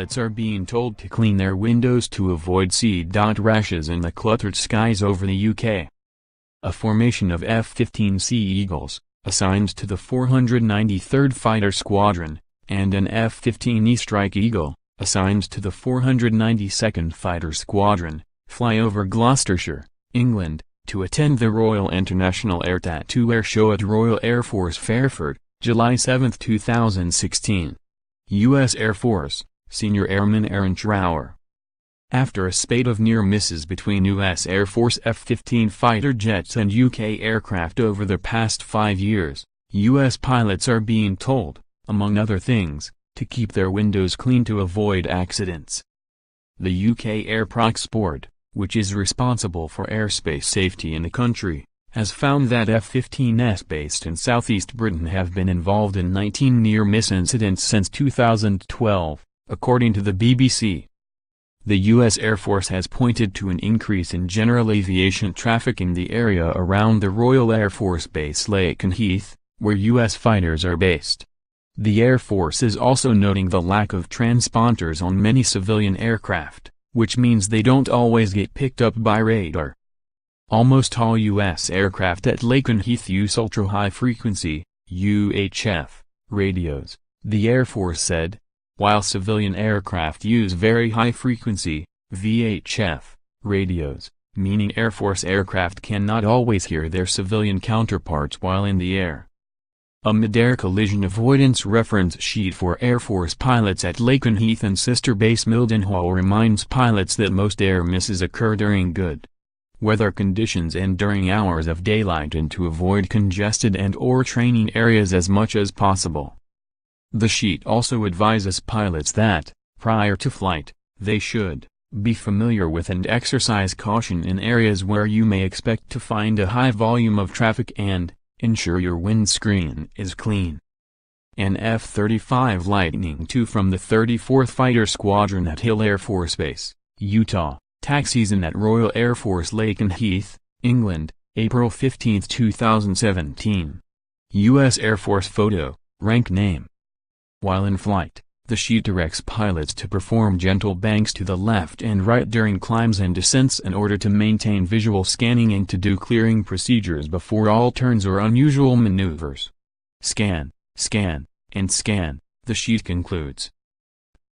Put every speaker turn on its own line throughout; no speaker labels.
pilots are being told to clean their windows to avoid c.rashes in the cluttered skies over the UK. A formation of F-15C Eagles, assigned to the 493rd Fighter Squadron, and an F-15E Strike Eagle, assigned to the 492nd Fighter Squadron, fly over Gloucestershire, England, to attend the Royal International Air Tattoo Air Show at Royal Air Force Fairford, July 7, 2016. U.S. Air Force, Senior Airman Aaron Trower. After a spate of near misses between U.S. Air Force F-15 fighter jets and UK aircraft over the past 5 years, U.S. pilots are being told, among other things, to keep their windows clean to avoid accidents. The UK Air Prox Board, which is responsible for airspace safety in the country, has found that F-15s based in southeast Britain have been involved in 19 near-miss incidents since 2012, according to the BBC. The U.S. Air Force has pointed to an increase in general aviation traffic in the area around the Royal Air Force Base Lakenheath, where U.S. fighters are based. The Air Force is also noting the lack of transponders on many civilian aircraft, which means they don't always get picked up by radar. Almost all U.S. aircraft at Lakenheath use ultra-high frequency, UHF, radios, the Air Force said, while civilian aircraft use very high frequency, VHF, radios, meaning Air Force aircraft cannot always hear their civilian counterparts while in the air. A mid-air collision avoidance reference sheet for Air Force pilots at Lakenheath and sister base Mildenhall reminds pilots that most air misses occur during good weather conditions and during hours of daylight and to avoid congested and/or training areas as much as possible. The sheet also advises pilots that, prior to flight, they should be familiar with and exercise caution in areas where you may expect to find a high volume of traffic and ensure your windscreen is clean. An F-35 Lightning II from the 34th Fighter Squadron at Hill Air Force Base, Utah, taxis in at Royal Air Force Lakenheath, England, April 15, 2017. U.S. Air Force photo, rank name. While in flight, the sheet directs pilots to perform gentle banks to the left and right during climbs and descents in order to maintain visual scanning and to do clearing procedures before all turns or unusual maneuvers. Scan, scan, and scan, the sheet concludes.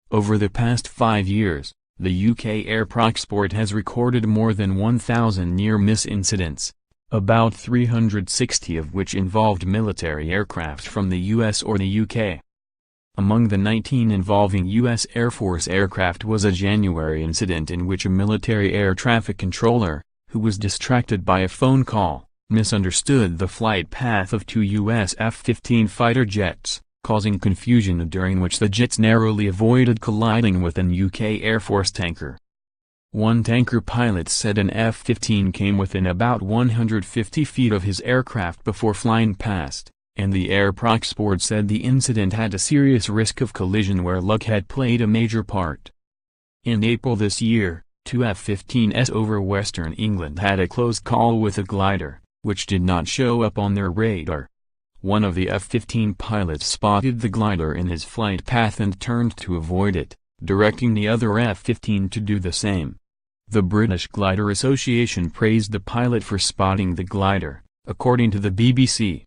Over the past 5 years, the UK Air Prox Board has recorded more than 1,000 near-miss incidents, about 360 of which involved military aircraft from the US or the UK. Among the 19 involving U.S. Air Force aircraft was a January incident in which a military air traffic controller, who was distracted by a phone call, misunderstood the flight path of 2 U.S. F-15 fighter jets, causing confusion during which the jets narrowly avoided colliding with an UK Air Force tanker. One tanker pilot said an F-15 came within about 150 feet of his aircraft before flying past, and the Air Prox Board said the incident had a serious risk of collision where luck had played a major part. In April this year, 2 F-15s over Western England had a close call with a glider, which did not show up on their radar. One of the F-15 pilots spotted the glider in his flight path and turned to avoid it, directing the other F-15 to do the same. The British Glider Association praised the pilot for spotting the glider, according to the BBC.